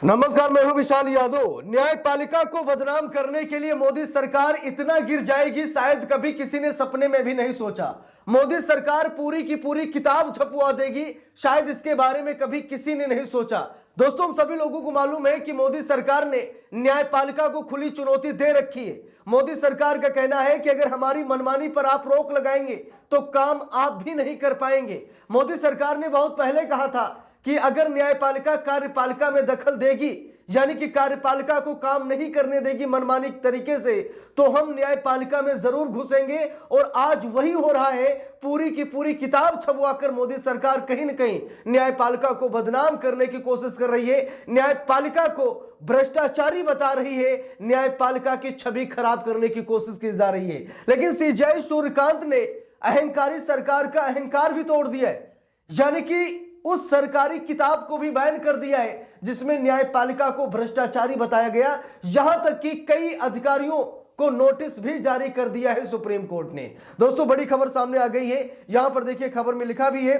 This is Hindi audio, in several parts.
नमस्कार, मैं हूं विशाल यादव। न्यायपालिका को बदनाम करने के लिए मोदी सरकार इतना गिर जाएगी, शायद कभी किसी ने सपने में भी नहीं सोचा। मोदी सरकार पूरी की पूरी किताब छपवा देगी, शायद इसके बारे में कभी किसी ने नहीं सोचा। दोस्तों, हम सभी लोगों को मालूम है कि मोदी सरकार ने न्यायपालिका को खुली चुनौती दे रखी है। मोदी सरकार का कहना है कि अगर हमारी मनमानी पर आप रोक लगाएंगे तो काम आप भी नहीं कर पाएंगे। मोदी सरकार ने बहुत पहले कहा था कि अगर न्यायपालिका कार्यपालिका में दखल देगी, यानी कि कार्यपालिका को काम नहीं करने देगी मनमानी तरीके से, तो हम न्यायपालिका में जरूर घुसेंगे। और आज वही हो रहा है। पूरी की पूरी किताब छपवाकर मोदी सरकार कहीं न कहीं न्यायपालिका को बदनाम करने की कोशिश कर रही है, न्यायपालिका को भ्रष्टाचारी बता रही है, न्यायपालिका की छवि खराब करने की कोशिश की जा रही है। लेकिन सीजेआई सूर्यकांत ने अहंकारी सरकार का अहंकार भी तोड़ दिया है, यानी कि उस सरकारी किताब को भी बैन कर दिया है जिसमें न्यायपालिका को भ्रष्टाचारी बताया गया। यहां तक कि कई अधिकारियों को नोटिस भी जारी कर दिया है सुप्रीम कोर्ट ने। दोस्तों, बड़ी खबर सामने आ गई है। यहां पर देखिए, खबर में लिखा भी है,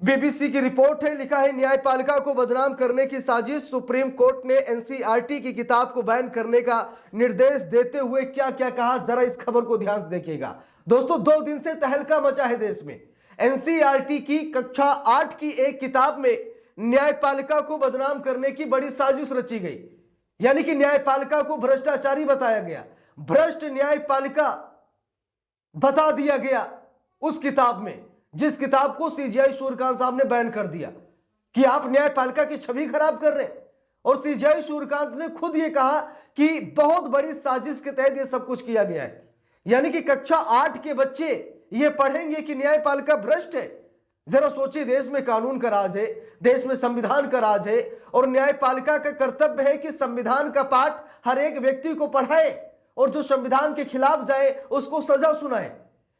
बीबीसी की रिपोर्ट है, लिखा है न्यायपालिका को बदनाम करने की साजिश, सुप्रीम कोर्ट ने एनसीईआरटी की किताब को बैन करने का निर्देश देते हुए क्या क्या कहा, जरा इस खबर को ध्यान से देखिएगा। दोस्तों, 2 दिन से तहलका मचा है देश में। एनसीईआरटी की कक्षा 8 की एक किताब में न्यायपालिका को बदनाम करने की बड़ी साजिश रची गई, यानी कि न्यायपालिका को भ्रष्टाचारी बताया गया, भ्रष्ट न्यायपालिका बता दिया गया उस किताब में, जिस किताब को सीजेआई सूर्यकांत साहब ने बैन कर दिया कि आप न्यायपालिका की छवि खराब कर रहे हैं। और सीजेआई सूर्यकांत ने खुद यह कहा कि बहुत बड़ी साजिश के तहत यह सब कुछ किया गया है, यानी कि कक्षा 8 के बच्चे ये पढ़ेंगे कि न्यायपालिका भ्रष्ट है। जरा सोचिए, देश में कानून का राज है, देश में संविधान का राज है, और न्यायपालिका का कर्तव्य है कि संविधान का पाठ हर एक व्यक्ति को पढ़ाए और जो संविधान के खिलाफ जाए उसको सजा सुनाए।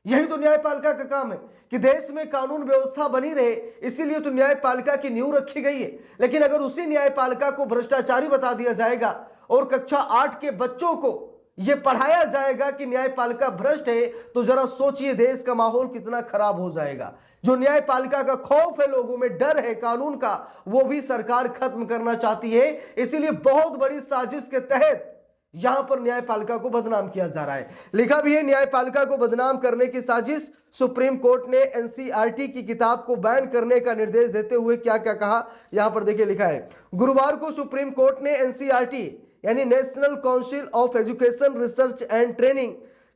यही तो न्यायपालिका का काम है कि देश में कानून व्यवस्था बनी रहे, इसीलिए तो न्यायपालिका की नींव रखी गई है। लेकिन अगर उसी न्यायपालिका को भ्रष्टाचारी बता दिया जाएगा और कक्षा 8 के बच्चों को यह पढ़ाया जाएगा कि न्यायपालिका भ्रष्ट है, तो जरा सोचिए देश का माहौल कितना खराब हो जाएगा। जो न्यायपालिका का खौफ है, लोगों में डर है कानून का, वो भी सरकार खत्म करना चाहती है। इसीलिए बहुत बड़ी साजिश के तहत यहां पर न्यायपालिका को बदनाम किया जा रहा है। लिखा भी है, न्यायपालिका को बदनाम करने की साजिश, सुप्रीम कोर्ट ने एनसीईआरटी की किताब को बैन करने का निर्देश देते हुए क्या क्या कहा, यहां पर देखिए लिखा है। गुरुवार को सुप्रीम कोर्ट ने एनसीईआरटी यानी national council of education research and training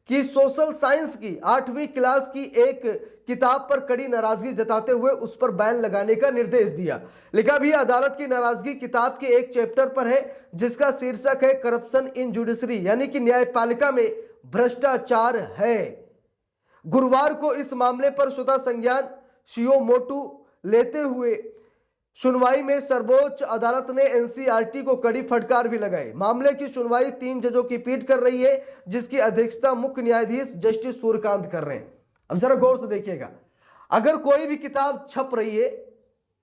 की सोशल साइंस की 8वीं क्लास की एक किताब पर कड़ी नाराजगी जताते हुए उस पर बैन लगाने का निर्देश दिया। लिखा भी, अदालत की नाराजगी किताब के एक चैप्टर पर है जिसका शीर्षक है करप्शन इन जुडिशरी, यानी कि न्यायपालिका में भ्रष्टाचार है। गुरुवार को इस मामले पर स्वतः संज्ञान सीओ मोटू लेते हुए सुनवाई में सर्वोच्च अदालत ने एनसीईआरटी को कड़ी फटकार भी लगाई। मामले की सुनवाई 3 जजों की पीठ कर रही है, जिसकी अध्यक्षता मुख्य न्यायाधीश जस्टिस सूर्यकांत कर रहे हैं। अब जरा गौर से देखिएगा, अगर कोई भी किताब छप रही है,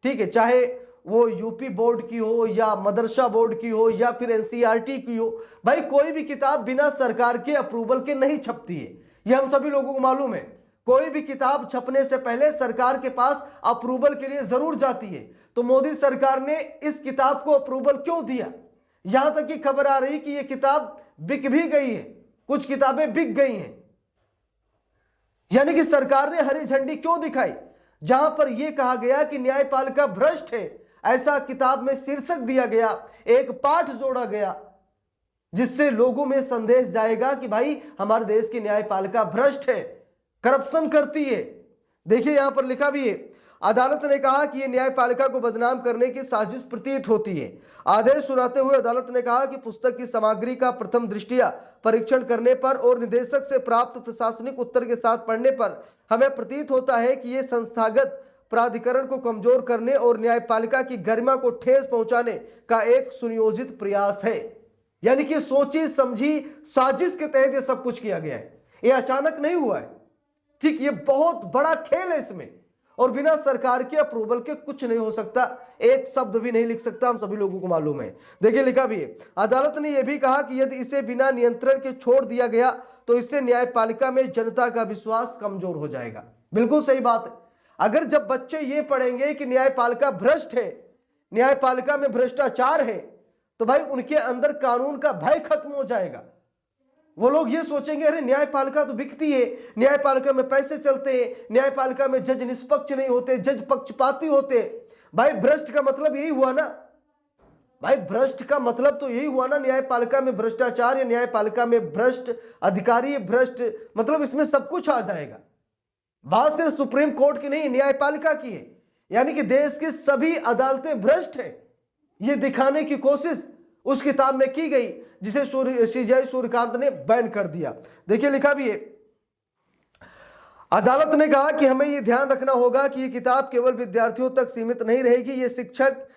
ठीक है, चाहे वो यूपी बोर्ड की हो या मदरसा बोर्ड की हो या फिर एनसीईआरटी की हो, भाई कोई भी किताब बिना सरकार के अप्रूवल के नहीं छपती है, यह हम सभी लोगों को मालूम है। कोई भी किताब छपने से पहले सरकार के पास अप्रूवल के लिए जरूर जाती है। तो मोदी सरकार ने इस किताब को अप्रूवल क्यों दिया? यहां तक की खबर आ रही कि यह किताब बिक भी गई है, कुछ किताबें बिक गई हैं, यानी कि सरकार ने हरी झंडी क्यों दिखाई? जहां पर यह कहा गया कि न्यायपालिका भ्रष्ट है, ऐसा किताब में शीर्षक दिया गया, एक पाठ जोड़ा गया, जिससे लोगों में संदेश जाएगा कि भाई हमारे देश की न्यायपालिका भ्रष्ट है, करप्शन करती है। देखिए, यहां पर लिखा भी है, अदालत ने कहा कि यह न्यायपालिका को बदनाम करने की साजिश प्रतीत होती है। आदेश सुनाते हुए अदालत ने कहा कि पुस्तक की सामग्री का प्रथम दृष्टया परीक्षण करने पर और निदेशक से प्राप्त प्रशासनिक उत्तर के साथ पढ़ने पर हमें प्रतीत होता है कि यह संस्थागत प्राधिकरण को कमजोर करने और न्यायपालिका की गरिमा को ठेस पहुंचाने का एक सुनियोजित प्रयास है। यानी कि सोची समझी साजिश के तहत यह सब कुछ किया गया है, यह अचानक नहीं हुआ है। ठीक, ये बहुत बड़ा खेल है इसमें, और बिना सरकार के अप्रूवल के कुछ नहीं हो सकता, एक शब्द भी नहीं लिख सकता, हम सभी लोगों को मालूम है। देखिए, लिखा भी है, अदालत ने यह भी कहा कि यदि इसे बिना नियंत्रण के छोड़ दिया गया तो इससे न्यायपालिका में जनता का विश्वास कमजोर हो जाएगा। बिल्कुल सही बात है। अगर जब बच्चे ये पढ़ेंगे कि न्यायपालिका भ्रष्ट है, न्यायपालिका में भ्रष्टाचार है तो भाई उनके अंदर कानून का भय खत्म हो जाएगा। वो लोग ये सोचेंगे अरे न्यायपालिका तो बिकती है, न्यायपालिका में पैसे चलते हैं, न्यायपालिका में जज निष्पक्ष नहीं होते, जज पक्षपाती होते। भाई भ्रष्ट का मतलब यही हुआ ना, भाई भ्रष्ट का मतलब तो यही हुआ ना, न्यायपालिका में भ्रष्टाचार या न्यायपालिका में भ्रष्ट अधिकारी भ्रष्ट, मतलब इसमें सब कुछ आ जाएगा। बात सिर्फ सुप्रीम कोर्ट की नहीं, न्यायपालिका की है, यानी कि देश की सभी अदालतें भ्रष्ट है, ये दिखाने की कोशिश उस किताब में की गई जिसे सीजेआई सूर्यकांत ने बैन कर दिया। देखिए लिखा भी है, अदालत ने कहा कि हमें यह ध्यान रखना होगा कि यह किताब केवल विद्यार्थियों तक सीमित नहीं रहेगी, ये शिक्षक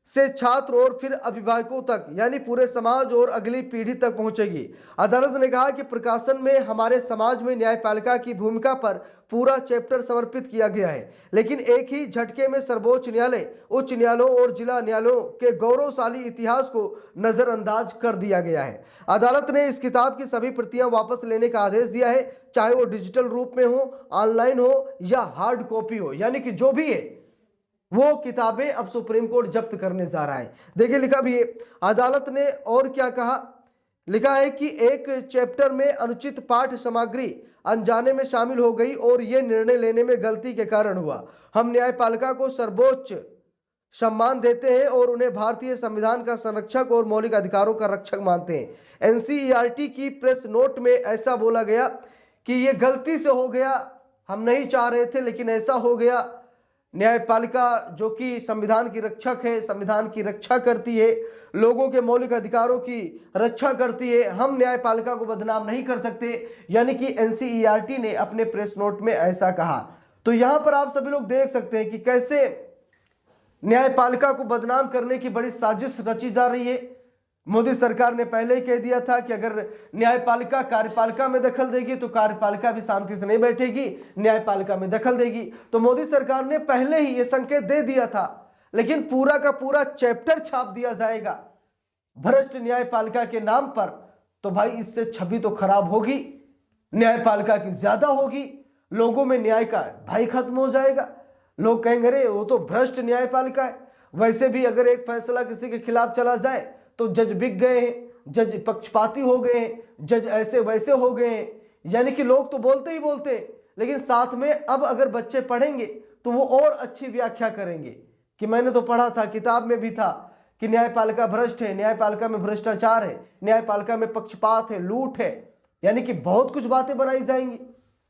से छात्र और फिर अभिभावकों तक यानी पूरे समाज और अगली पीढ़ी तक पहुंचेगी। अदालत ने कहा कि प्रकाशन में हमारे समाज में न्यायपालिका की भूमिका पर पूरा चैप्टर समर्पित किया गया है, लेकिन एक ही झटके में सर्वोच्च न्यायालय, उच्च न्यायालयों और जिला न्यायालयों के गौरवशाली इतिहास को नजरअंदाज कर दिया गया है। अदालत ने इस किताब की सभी प्रतियां वापस लेने का आदेश दिया है, चाहे वो डिजिटल रूप में हो, ऑनलाइन हो या हार्ड कॉपी हो, यानी कि जो भी है वो किताबें अब सुप्रीम कोर्ट जब्त करने जा रहा है। देखिए लिखा भी है, अदालत ने और क्या कहा, लिखा है कि एक चैप्टर में अनुचित पाठ्य सामग्री अनजाने में शामिल हो गई और यह निर्णय लेने में गलती के कारण हुआ। हम न्यायपालिका को सर्वोच्च सम्मान देते हैं और उन्हें भारतीय संविधान का संरक्षक और मौलिक अधिकारों का रक्षक मानते हैं। एनसीईआरटी की प्रेस नोट में ऐसा बोला गया कि यह गलती से हो गया, हम नहीं चाह रहे थे लेकिन ऐसा हो गया। न्यायपालिका जो कि संविधान की रक्षक है, संविधान की रक्षा करती है, लोगों के मौलिक अधिकारों की रक्षा करती है, हम न्यायपालिका को बदनाम नहीं कर सकते, यानी कि एनसीईआरटी ने अपने प्रेस नोट में ऐसा कहा। तो यहां पर आप सभी लोग देख सकते हैं कि कैसे न्यायपालिका को बदनाम करने की बड़ी साजिश रची जा रही है। मोदी सरकार ने पहले ही कह दिया था कि अगर न्यायपालिका कार्यपालिका में दखल देगी तो कार्यपालिका भी शांति से नहीं बैठेगी, न्यायपालिका में दखल देगी। तो मोदी सरकार ने पहले ही यह संकेत दे दिया था, लेकिन पूरा का पूरा चैप्टर छाप दिया जाएगा भ्रष्ट न्यायपालिका के नाम पर, तो भाई इससे छवि तो खराब होगी, न्यायपालिका की ज्यादा होगी, लोगों में न्याय का भय खत्म हो जाएगा। लोग कहेंगे अरे वो तो भ्रष्ट न्यायपालिका है। वैसे भी अगर एक फैसला किसी के खिलाफ चला जाए तो जज बिक गए हैं, जज पक्षपाती हो गए हैं, जज ऐसे वैसे हो गए हैं, यानी कि लोग तो बोलते ही बोलते हैं, लेकिन साथ में अब अगर बच्चे पढ़ेंगे तो वो और अच्छी व्याख्या करेंगे कि मैंने तो पढ़ा था, किताब में भी था कि न्यायपालिका भ्रष्ट है, न्यायपालिका में भ्रष्टाचार है, न्यायपालिका में पक्षपात है, लूट है, यानी कि बहुत कुछ बातें बनाई जाएंगी।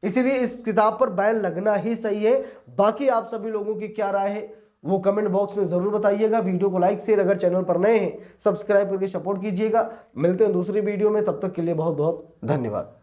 इसीलिए इस किताब पर बैन लगना ही सही है। बाकी आप सभी लोगों की क्या राय है वो कमेंट बॉक्स में जरूर बताइएगा। वीडियो को लाइक शेयर, अगर चैनल पर नए हैं सब्सक्राइब करके सपोर्ट कीजिएगा। मिलते हैं दूसरी वीडियो में, तब तक के लिए बहुत बहुत धन्यवाद।